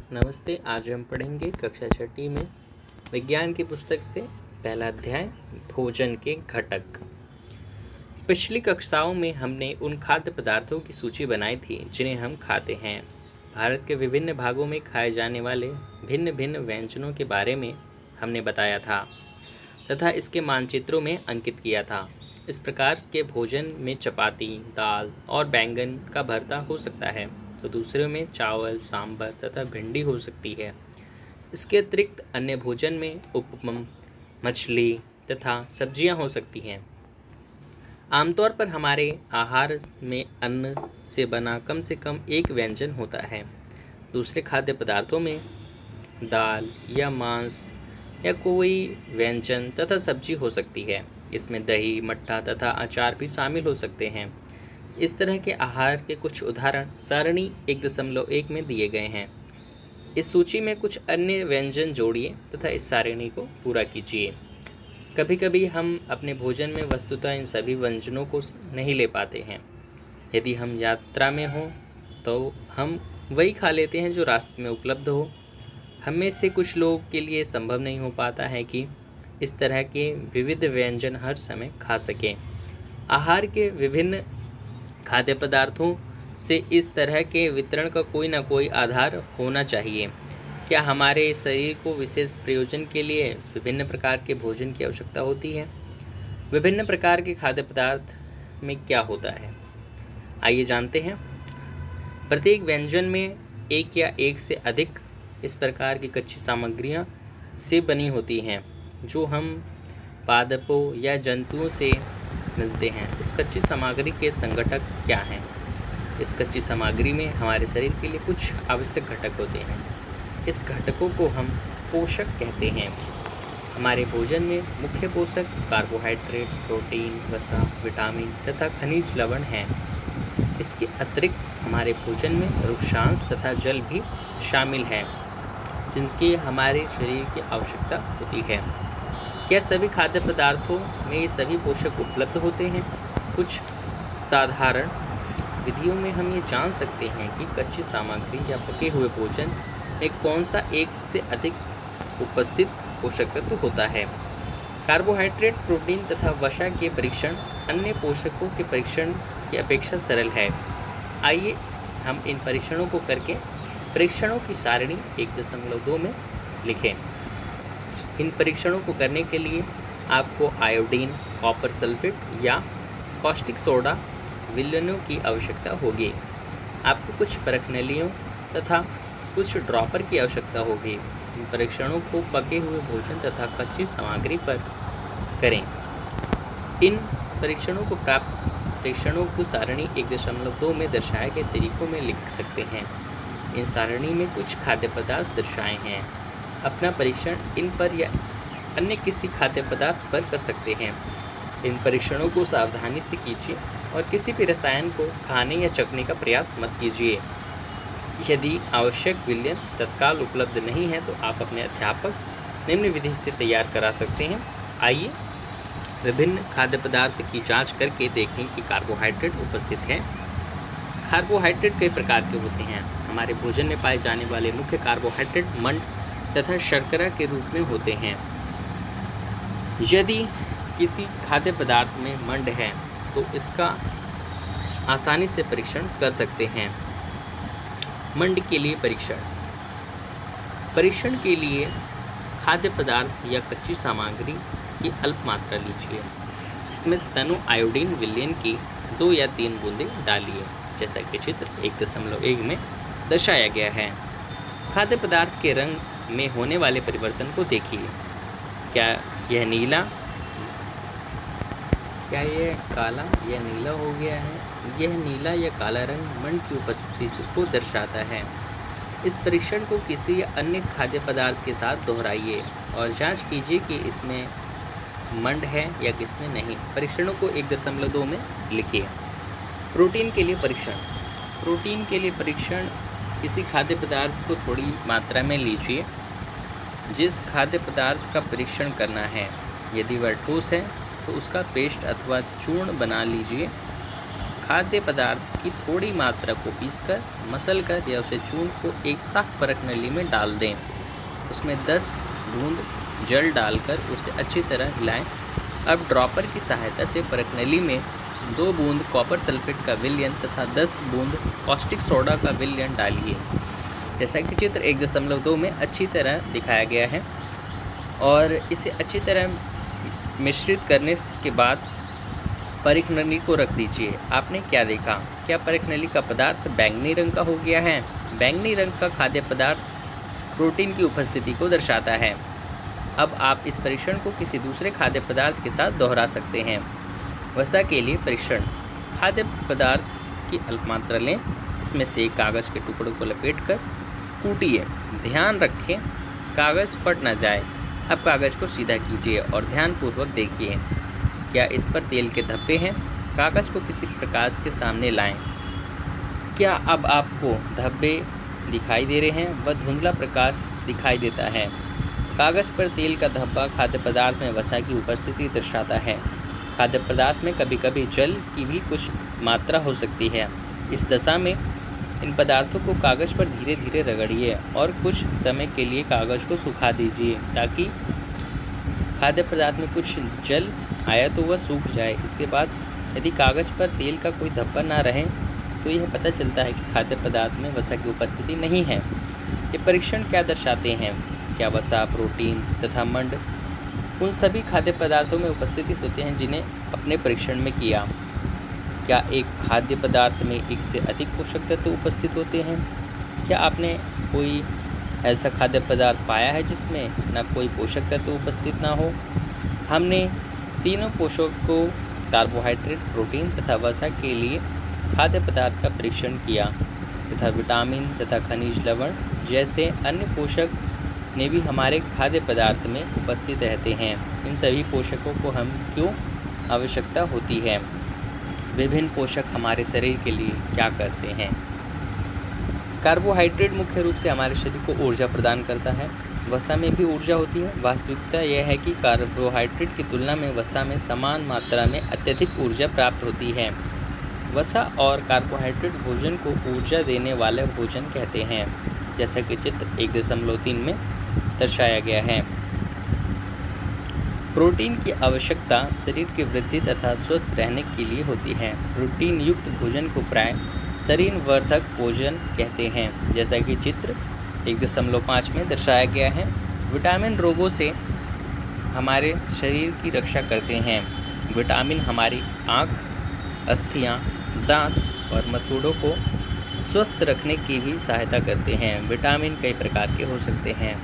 नमस्ते। आज हम पढ़ेंगे कक्षा छठी में विज्ञान की पुस्तक से पहला अध्याय भोजन के घटक। पिछली कक्षाओं में हमने उन खाद्य पदार्थों की सूची बनाई थी जिन्हें हम खाते हैं। भारत के विभिन्न भागों में खाए जाने वाले भिन्न भिन्न व्यंजनों के बारे में हमने बताया था तथा इसके मानचित्रों में अंकित किया था। इस प्रकार के भोजन में चपाती, दाल और बैंगन का भरता हो सकता है, तो दूसरे में चावल, सांभर तथा भिंडी हो सकती है। इसके अतिरिक्त अन्य भोजन में उपमम, मछली तथा सब्जियां हो सकती हैं। आमतौर पर हमारे आहार में अन्न से बना कम से कम एक व्यंजन होता है। दूसरे खाद्य पदार्थों में दाल या मांस या कोई व्यंजन तथा सब्जी हो सकती है। इसमें दही, मट्ठा तथा अचार भी शामिल हो सकते हैं। इस तरह के आहार के कुछ उदाहरण सारणी 1.1 में दिए गए हैं। इस सूची में कुछ अन्य व्यंजन जोड़िए तथा इस सारणी को पूरा कीजिए। कभी कभी हम अपने भोजन में वस्तुतः इन सभी व्यंजनों को नहीं ले पाते हैं। यदि हम यात्रा में हों तो हम वही खा लेते हैं जो रास्ते में उपलब्ध हो। हम में से कुछ लोगों के लिए संभव नहीं हो पाता है कि इस तरह के विविध व्यंजन हर समय खा सकें। आहार के विभिन्न खाद्य पदार्थों से इस तरह के वितरण का कोई ना कोई आधार होना चाहिए। क्या हमारे शरीर को विशेष प्रयोजन के लिए विभिन्न प्रकार के भोजन की आवश्यकता होती है? विभिन्न प्रकार के खाद्य पदार्थ में क्या होता है, आइए जानते हैं। प्रत्येक व्यंजन में एक या एक से अधिक इस प्रकार की कच्ची सामग्रियां से बनी होती हैं जो हम पादपों या जंतुओं से मिलते हैं। इस कच्ची सामग्री के संघटक क्या हैं? इस कच्ची सामग्री में हमारे शरीर के लिए कुछ आवश्यक घटक होते हैं। इस घटकों को हम पोषक कहते हैं। हमारे भोजन में मुख्य पोषक कार्बोहाइड्रेट, प्रोटीन, वसा, विटामिन तथा खनिज लवण हैं। इसके अतिरिक्त हमारे भोजन में रुक्षांश तथा जल भी शामिल है जिनकी हमारे शरीर की आवश्यकता होती है। क्या सभी खाद्य पदार्थों में ये सभी पोषक उपलब्ध होते हैं? कुछ साधारण विधियों में हम ये जान सकते हैं कि कच्ची सामग्री या पके हुए भोजन में कौन सा एक से अधिक उपस्थित पोषक तत्व होता है। कार्बोहाइड्रेट, प्रोटीन तथा वसा के परीक्षण अन्य पोषकों के परीक्षण की अपेक्षा सरल है। आइए हम इन परीक्षणों को करके परीक्षणों की सारणी 1.2 में लिखें। इन परीक्षणों को करने के लिए आपको आयोडीन, कॉपर सल्फेट या कॉस्टिक सोडा विलयनों की आवश्यकता होगी। आपको कुछ परखनलियों तथा कुछ ड्रॉपर की आवश्यकता होगी। इन परीक्षणों को पके हुए भोजन तथा कच्ची सामग्री पर करें। इन परीक्षणों को सारणी 1.2 में दर्शाए गए तरीकों में लिख सकते हैं। इन सारणी में कुछ खाद्य पदार्थ दर्शाए हैं। अपना परीक्षण इन पर या अन्य किसी खाद्य पदार्थ पर कर सकते हैं। इन परीक्षणों को सावधानी से कीजिए और किसी भी रसायन को खाने या चखने का प्रयास मत कीजिए। यदि आवश्यक विलयन तत्काल उपलब्ध नहीं है तो आप अपने अध्यापक निम्न विधि से तैयार करा सकते हैं। आइए विभिन्न खाद्य पदार्थ की जांच करके देखें कि कार्बोहाइड्रेट उपस्थित है। कार्बोहाइड्रेट कई प्रकार के होते हैं। हमारे भोजन में पाए जाने वाले मुख्य कार्बोहाइड्रेट मंड तथा शर्करा के रूप में होते हैं। यदि किसी खाद्य पदार्थ में मंड है तो इसका आसानी से परीक्षण कर सकते हैं। मंड के लिए परीक्षण के लिए खाद्य पदार्थ या कच्ची सामग्री की अल्प मात्रा लीजिए। इसमें तनु आयोडीन विलयन की 2 या 3 बूंदें डालिए, जैसा कि चित्र 1.1 में दर्शाया गया है। खाद्य पदार्थ के रंग में होने वाले परिवर्तन को देखिए। क्या यह काला या नीला हो गया है? यह नीला या काला रंग मंड की उपस्थिति को दर्शाता है। इस परीक्षण को किसी अन्य खाद्य पदार्थ के साथ दोहराइए और जांच कीजिए कि इसमें मंड है या किसमें नहीं। परीक्षणों को 1.2 में लिखिए। प्रोटीन के लिए परीक्षण किसी खाद्य पदार्थ को थोड़ी मात्रा में लीजिए जिस खाद्य पदार्थ का परीक्षण करना है। यदि वह ठोस है तो उसका पेस्ट अथवा चूर्ण बना लीजिए। खाद्य पदार्थ की थोड़ी मात्रा को पीसकर, मसलकर या उसे चून को एक साफ परख नली में डाल दें। उसमें 10 बूंद जल डालकर उसे अच्छी तरह हिलाएं। अब ड्रॉपर की सहायता से परख नली में 2 बूंद कॉपर सल्फेट का विलयन तथा 10 बूंद कॉस्टिक सोडा का विलयन डालिए। जैसा कि चित्र 1.2 में अच्छी तरह दिखाया गया है। और इसे अच्छी तरह मिश्रित करने के बाद परख नली को रख दीजिए। आपने क्या देखा? क्या परख नली का पदार्थ बैंगनी रंग का हो गया है? बैंगनी रंग का खाद्य पदार्थ प्रोटीन की उपस्थिति को दर्शाता है। अब आप इस परीक्षण को किसी दूसरे खाद्य पदार्थ के साथ दोहरा सकते हैं। वसा के लिए परीक्षण। खाद्य पदार्थ की अल्प मात्रा लें, इसमें से एक कागज़ के टुकड़ों को लपेटकर कूटिए। ध्यान रखें कागज़ फट न जाए। अब कागज़ को सीधा कीजिए और ध्यानपूर्वक देखिए, क्या इस पर तेल के धब्बे हैं? कागज़ को किसी प्रकाश के सामने लाएं। क्या अब आपको धब्बे दिखाई दे रहे हैं? वह धुंधला प्रकाश दिखाई देता है। कागज़ पर तेल का धब्बा खाद्य पदार्थ में वसा की उपस्थिति दर्शाता है। खाद्य पदार्थ में कभी कभी जल की भी कुछ मात्रा हो सकती है। इस दशा में इन पदार्थों को कागज़ पर धीरे धीरे रगड़िए और कुछ समय के लिए कागज़ को सुखा दीजिए ताकि खाद्य पदार्थ में कुछ जल आया तो वह सूख जाए। इसके बाद यदि कागज़ पर तेल का कोई धब्बा ना रहे तो यह पता चलता है कि खाद्य पदार्थ में वसा की उपस्थिति नहीं है। ये परीक्षण क्या दर्शाते हैं? क्या वसा, प्रोटीन तथा मंड उन सभी खाद्य पदार्थों में उपस्थित होते हैं जिन्हें अपने परीक्षण में किया? क्या एक खाद्य पदार्थ में एक से अधिक पोषक तत्व उपस्थित होते हैं? क्या आपने कोई ऐसा खाद्य पदार्थ पाया है जिसमें न कोई पोषक तत्व उपस्थित ना हो? हमने तीनों पोषकों कार्बोहाइड्रेट, प्रोटीन तथा वसा के लिए खाद्य पदार्थ का परीक्षण किया तथा विटामिन तथा खनिज लवण जैसे अन्य पोषक ने भी हमारे खाद्य पदार्थ में उपस्थित रहते हैं। इन सभी पोषकों को हम क्यों आवश्यकता होती है? विभिन्न पोषक हमारे शरीर के लिए क्या करते हैं? कार्बोहाइड्रेट मुख्य रूप से हमारे शरीर को ऊर्जा प्रदान करता है। वसा में भी ऊर्जा होती है। वास्तविकता यह है कि कार्बोहाइड्रेट की तुलना में वसा में समान मात्रा में अत्यधिक ऊर्जा प्राप्त होती है। वसा और कार्बोहाइड्रेट भोजन को ऊर्जा देने वाले भोजन कहते हैं, जैसा कि चित्र 1.3 में दर्शाया गया है। प्रोटीन की आवश्यकता शरीर की वृद्धि तथा स्वस्थ रहने के लिए होती है। प्रोटीन युक्त भोजन को प्राय शरीर वर्धक भोजन कहते हैं, जैसा कि चित्र 1.5 में दर्शाया गया है। विटामिन रोगों से हमारे शरीर की रक्षा करते हैं। विटामिन हमारी आँख, अस्थियाँ, दांत और मसूड़ों को स्वस्थ रखने की भी सहायता करते हैं। विटामिन कई प्रकार के हो सकते हैं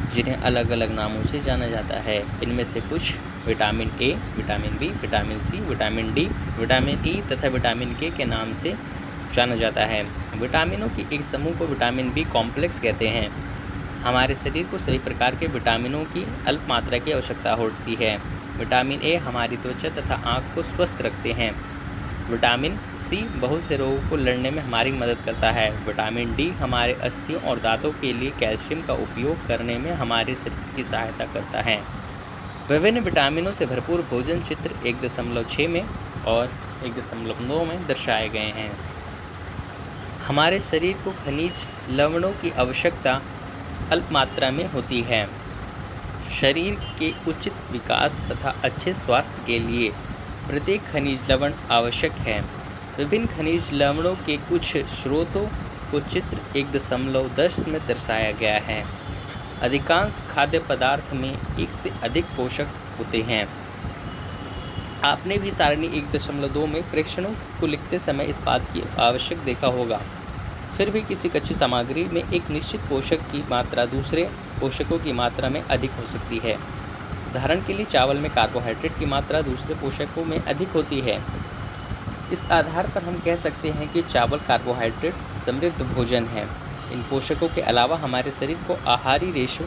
जिन्हें अलग अलग नामों से जाना जाता है। इनमें से कुछ vitamin A, vitamin B, vitamin C, vitamin D, vitamin E तथा विटामिन के नाम से जाना जाता है। विटामिनों की एक समूह को विटामिन बी कॉम्प्लेक्स कहते हैं। हमारे शरीर को सभी प्रकार के विटामिनों की अल्प मात्रा की आवश्यकता होती है। विटामिन ए हमारी त्वचा तथा आँख को स्वस्थ रखते हैं। विटामिन सी बहुत से रोगों को लड़ने में हमारी मदद करता है। विटामिन डी हमारे अस्थियों और दांतों के लिए कैल्शियम का उपयोग करने में हमारे शरीर की सहायता करता है। विभिन्न विटामिनों से भरपूर भोजन चित्र 1.6 में और 1.9 में दर्शाए गए हैं। हमारे शरीर को खनिज लवणों की आवश्यकता अल्प मात्रा में होती है। शरीर के उचित विकास तथा अच्छे स्वास्थ्य के लिए प्रत्येक खनिज लवण आवश्यक है। विभिन्न खनिज लवणों के कुछ स्रोतों को चित्र 1.10 में दर्शाया गया है। अधिकांश खाद्य पदार्थ में एक से अधिक पोषक होते हैं। आपने भी सारणी 1.2 में प्रेक्षणों को लिखते समय इस बात की आवश्यक देखा होगा। फिर भी किसी कच्ची सामग्री में एक निश्चित पोषक की मात्रा दूसरे पोषकों की मात्रा में अधिक हो सकती है। उदाहरण के लिए चावल में कार्बोहाइड्रेट की मात्रा दूसरे पोषकों में अधिक होती है। इस आधार पर हम कह सकते हैं कि चावल कार्बोहाइड्रेट समृद्ध भोजन है। इन पोषकों के अलावा हमारे शरीर को आहारी रेशों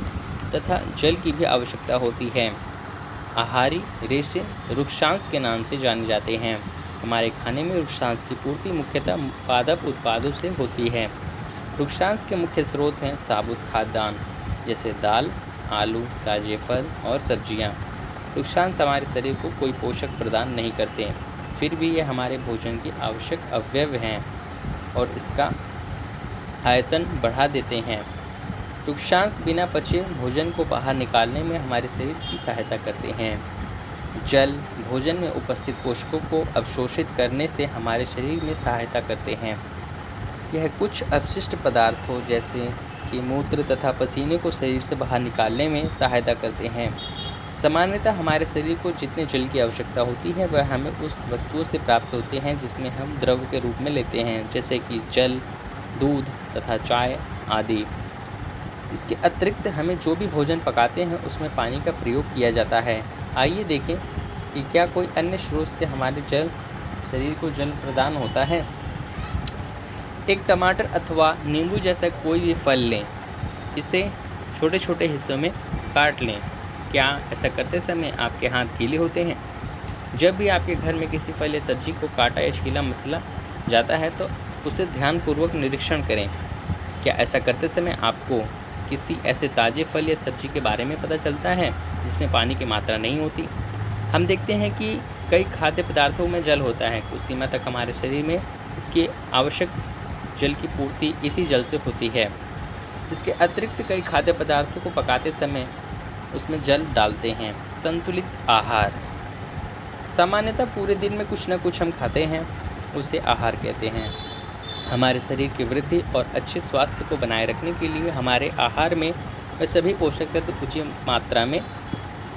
तथा जल की भी आवश्यकता होती है। आहारी रेशे रुक्षांश के नाम से जाने जाते हैं। हमारे खाने में रुक्षांश की पूर्ति मुख्यतः पादप उत्पादों से होती है। रुक्षांश के मुख्य स्रोत हैं साबुत खाद्यान्न जैसे दाल, आलू, ताजे फल और सब्जियां। रुक्षांश हमारे शरीर को कोई पोषक प्रदान नहीं करते। फिर भी ये हमारे भोजन के आवश्यक अवयव हैं और इसका आयतन बढ़ा देते हैं। टुक्षांश बिना पचे भोजन को बाहर निकालने में हमारे शरीर की सहायता करते हैं। जल भोजन में उपस्थित पोषकों को अवशोषित करने से हमारे शरीर में सहायता करते हैं। यह कुछ अपशिष्ट पदार्थों जैसे कि मूत्र तथा पसीने को शरीर से बाहर निकालने में सहायता करते हैं। सामान्यतः हमारे शरीर को जितने जल की आवश्यकता होती है वह हमें उस वस्तुओं से प्राप्त होते हैं जिसमें हम द्रव के रूप में लेते हैं, जैसे कि जल, दूध तथा चाय आदि। इसके अतिरिक्त हमें जो भी भोजन पकाते हैं उसमें पानी का प्रयोग किया जाता है। आइए देखें कि क्या कोई अन्य स्रोत से हमारे शरीर को जल प्रदान होता है। एक टमाटर अथवा नींबू जैसा कोई भी फल लें, इसे छोटे छोटे हिस्सों में काट लें। क्या ऐसा करते समय आपके हाथ गीले होते हैं? जब भी आपके घर में किसी फल या सब्जी को काटा या छीला मसला जाता है तो उसे ध्यानपूर्वक निरीक्षण करें। क्या ऐसा करते समय आपको किसी ऐसे ताज़े फल या सब्जी के बारे में पता चलता है जिसमें पानी की मात्रा नहीं होती? हम देखते हैं कि कई खाद्य पदार्थों में जल होता है। कुछ सीमा तक हमारे शरीर में इसकी आवश्यक जल की पूर्ति इसी जल से होती है। इसके अतिरिक्त कई खाद्य पदार्थों को पकाते समय उसमें जल डालते हैं। संतुलित आहार सामान्यतः पूरे दिन में कुछ न कुछ हम खाते हैं, उसे आहार कहते हैं। हमारे शरीर की वृद्धि और अच्छे स्वास्थ्य को बनाए रखने के लिए हमारे आहार में वह सभी पोषक तत्व उचित मात्रा में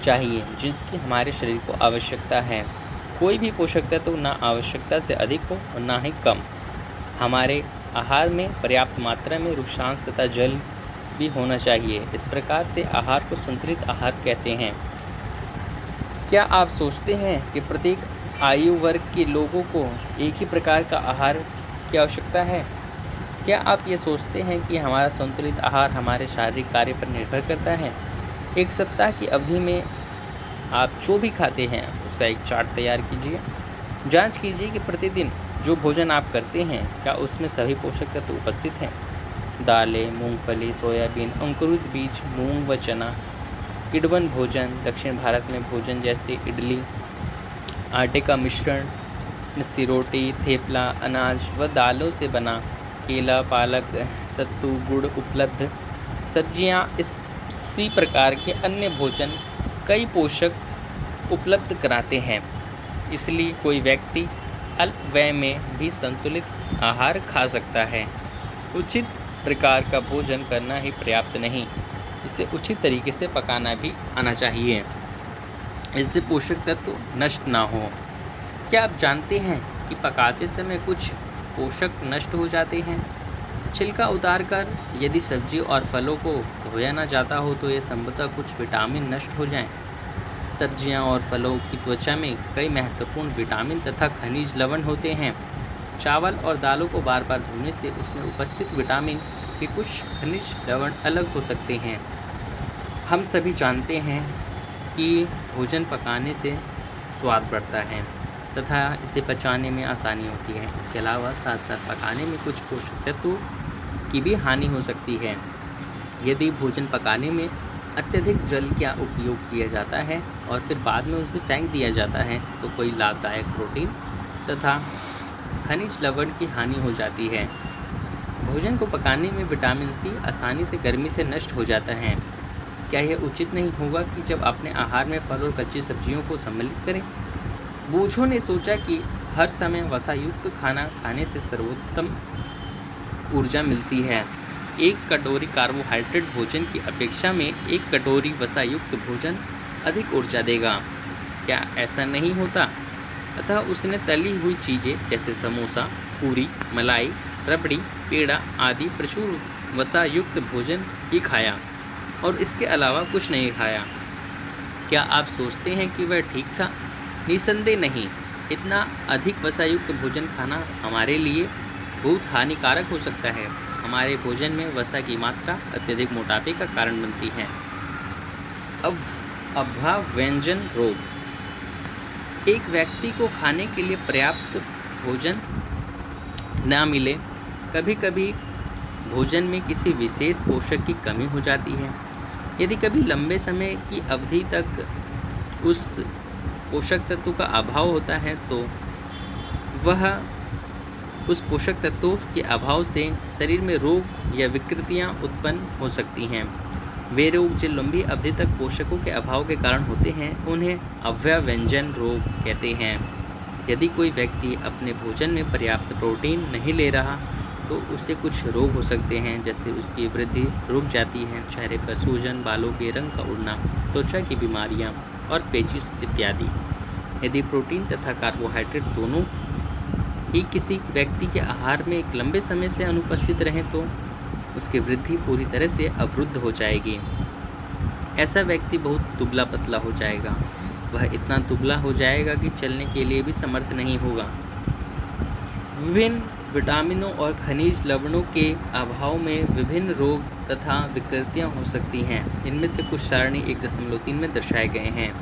चाहिए जिसकी हमारे शरीर को आवश्यकता है। कोई भी पोषक तत्व ना आवश्यकता से अधिक हो और ना ही कम। हमारे आहार में पर्याप्त मात्रा में रुक्षांश तथा जल भी होना चाहिए। इस प्रकार से आहार को संतुलित आहार कहते हैं। क्या आप सोचते हैं कि प्रत्येक आयु वर्ग के लोगों को एक ही प्रकार का आहार की आवश्यकता है? क्या आप ये सोचते हैं कि हमारा संतुलित आहार हमारे शारीरिक कार्य पर निर्भर करता है? एक सप्ताह की अवधि में आप जो भी खाते हैं उसका एक चार्ट तैयार कीजिए। जांच कीजिए कि प्रतिदिन जो भोजन आप करते हैं क्या उसमें सभी पोषक तत्व उपस्थित हैं। दालें, मूंगफली, सोयाबीन, अंकुरित बीज, मूंग व चना, किण्वन भोजन, दक्षिण भारत में भोजन जैसे इडली, आटे का मिश्रण, मिस्सी रोटी, थेपला, अनाज व दालों से बना केला, पालक, सत्तू, गुड़ उपलब्ध सब्जियां, इसी प्रकार के अन्य भोजन कई पोषक उपलब्ध कराते हैं। इसलिए कोई व्यक्ति अल्प व्यय में भी संतुलित आहार खा सकता है। उचित प्रकार का भोजन करना ही पर्याप्त नहीं, इसे उचित तरीके से पकाना भी आना चाहिए, इससे पोषक तत्व नष्ट ना हो। क्या आप जानते हैं कि पकाते समय कुछ पोषक नष्ट हो जाते हैं? छिलका उतारकर यदि सब्जी और फलों को धोया ना जाता हो तो ये संभवतः कुछ विटामिन नष्ट हो जाएं। सब्जियां और फलों की त्वचा में कई महत्वपूर्ण विटामिन तथा खनिज लवण होते हैं। चावल और दालों को बार बार धोने से उसमें उपस्थित विटामिन के कुछ खनिज लवण अलग हो सकते हैं। हम सभी जानते हैं कि भोजन पकाने से स्वाद बढ़ता है तथा इसे पचाने में आसानी होती है। इसके अलावा साथ साथ पकाने में कुछ पोषक तत्वों की भी हानि हो सकती है। यदि भोजन पकाने में अत्यधिक जल का उपयोग किया जाता है और फिर बाद में उसे फेंक दिया जाता है तो कोई लाभदायक प्रोटीन तथा खनिज लवण की हानि हो जाती है। भोजन को पकाने में विटामिन सी आसानी से गर्मी से नष्ट हो जाता है। क्या यह उचित नहीं होगा कि जब अपने आहार में फल और कच्ची सब्जियों को सम्मिलित करें? बूझों ने सोचा कि हर समय वसायुक्त खाना खाने से सर्वोत्तम ऊर्जा मिलती है। एक कटोरी कार्बोहाइड्रेट भोजन की अपेक्षा में एक कटोरी वसायुक्त भोजन अधिक ऊर्जा देगा। क्या ऐसा नहीं होता? अतः उसने तली हुई चीज़ें जैसे समोसा, पूरी, मलाई, रबड़ी, पेड़ा आदि प्रचुर वसायुक्त भोजन ही खाया और इसके अलावा कुछ नहीं खाया। क्या आप सोचते हैं कि वह ठीक था? निसंदेह नहीं। इतना अधिक वसायुक्त भोजन खाना हमारे लिए बहुत हानिकारक हो सकता है। हमारे भोजन में वसा की मात्रा अत्यधिक मोटापे का कारण बनती है। अब अभाव्यंजन रोग। एक व्यक्ति को खाने के लिए पर्याप्त भोजन न मिले, कभी कभी भोजन में किसी विशेष पोषक की कमी हो जाती है। यदि कभी लंबे समय की अवधि तक उस पोषक तत्व का अभाव होता है तो वह उस पोषक तत्वों के अभाव से शरीर में रोग या विकृतियां उत्पन्न हो सकती हैं। वे रोग जो लंबी अवधि तक पोषकों के अभाव के कारण होते हैं उन्हें अव्यवस्था रोग कहते हैं। यदि कोई व्यक्ति अपने भोजन में पर्याप्त प्रोटीन नहीं ले रहा तो उसे कुछ रोग हो सकते हैं, जैसे उसकी वृद्धि रुक जाती है, चेहरे पर सूजन, बालों के रंग का उड़ना, त्वचा की बीमारियां और पेचिश इत्यादि। यदि प्रोटीन तथा कार्बोहाइड्रेट दोनों ही किसी व्यक्ति के आहार में एक लंबे समय से अनुपस्थित रहें तो उसकी वृद्धि पूरी तरह से अवरुद्ध हो जाएगी। ऐसा व्यक्ति बहुत दुबला पतला हो जाएगा। वह इतना दुबला हो जाएगा कि चलने के लिए भी समर्थ नहीं होगा। विभिन्न विटामिनों और खनिज लवणों के अभाव में विभिन्न रोग तथा विकृतियां हो सकती हैं। इनमें से कुछ सारणी 1.3 में दर्शाए गए हैं।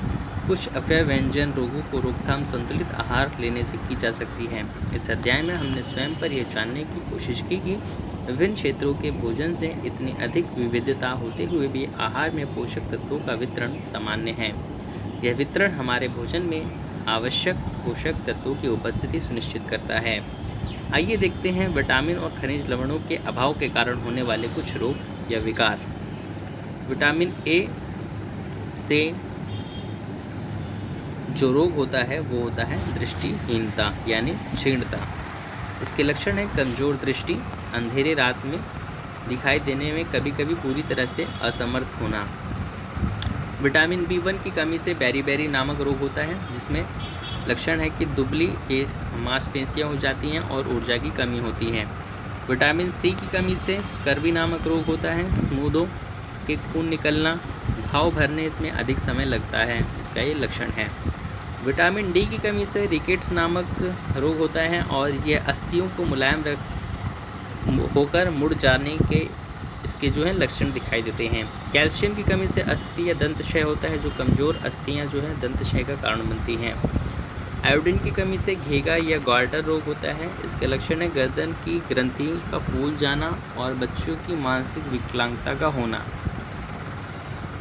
कुछ अपव्यंजन रोगों को रोकथाम संतुलित आहार लेने से की जा सकती है। इस अध्याय में हमने स्वयं पर यह जानने की कोशिश की कि विभिन्न क्षेत्रों के भोजन से इतनी अधिक विविधता होते हुए भी आहार में पोषक तत्वों का वितरण सामान्य है। यह वितरण हमारे भोजन में आवश्यक पोषक तत्वों की उपस्थिति सुनिश्चित करता है। आइए देखते हैं विटामिन और खनिज लवणों के अभाव के कारण होने वाले कुछ रोग या विकार। विटामिन ए से जो रोग होता है वो होता है दृष्टिहीनता यानी क्षीणता। इसके लक्षण है कमजोर दृष्टि, अंधेरे रात में दिखाई देने में कभी कभी पूरी तरह से असमर्थ होना। विटामिन B1 की कमी से बेरी नामक रोग होता है, जिसमें लक्षण है कि दुबली मांसपेशियां हो जाती हैं और ऊर्जा की कमी होती है। विटामिन C की कमी से स्कर्वी नामक रोग होता है, स्मूदों के खून निकलना, घाव भरने में अधिक समय लगता है, इसका ये लक्षण है। विटामिन D की कमी से रिकेट्स नामक रोग होता है और यह अस्थियों को मुलायम होकर मुड़ जाने के इसके जो है लक्षण दिखाई देते हैं। कैल्शियम की कमी से अस्थि या दंत क्षय होता है, जो कमज़ोर अस्थियां जो है दंत क्षय का कारण बनती हैं। आयोडीन की कमी से घेगा या गार्टर रोग होता है। इसके लक्षण है गर्दन की ग्रंथि का फूल जाना और बच्चों की मानसिक विकलांगता का होना।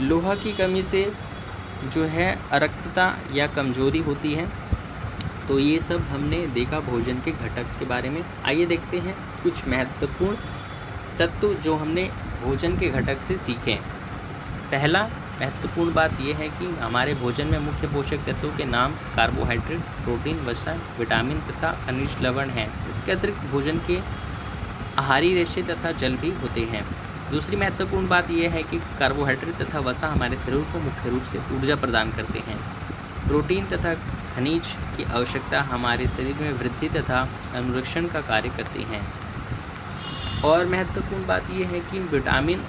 लोहा की कमी से जो है अरक्तता या कमजोरी होती है। तो ये सब हमने देखा भोजन के घटक के बारे में। आइए देखते हैं कुछ महत्वपूर्ण तत्व जो हमने भोजन के घटक से सीखे। पहला महत्वपूर्ण बात यह है कि हमारे भोजन में मुख्य पोषक तत्वों के नाम कार्बोहाइड्रेट, प्रोटीन, वसा, विटामिन तथा खनिज लवण हैं। इसके अतिरिक्त भोजन के आहारी रेशे तथा जल भी होते हैं। दूसरी महत्वपूर्ण बात यह है कि कार्बोहाइड्रेट तथा वसा हमारे शरीर को मुख्य रूप से ऊर्जा प्रदान करते हैं। प्रोटीन तथा खनिज की आवश्यकता हमारे शरीर में वृद्धि तथा अनुरक्षण का कार्य करती हैं। और महत्वपूर्ण बात यह है कि विटामिन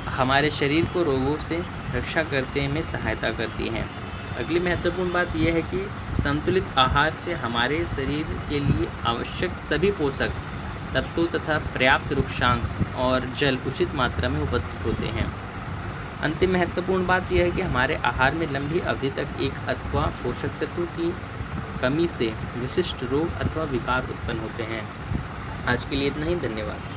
हमारे शरीर को रोगों से रक्षा करने में सहायता करती हैं। अगली महत्वपूर्ण बात यह है कि संतुलित आहार से हमारे शरीर के लिए आवश्यक सभी पोषक तत्वों तथा पर्याप्त वृक्षांश और जल उचित मात्रा में उपस्थित होते हैं। अंतिम महत्वपूर्ण बात यह है कि हमारे आहार में लंबी अवधि तक एक अथवा पोषक तत्व की कमी से विशिष्ट रोग अथवा विकार उत्पन्न होते हैं। आज के लिए इतना ही, धन्यवाद।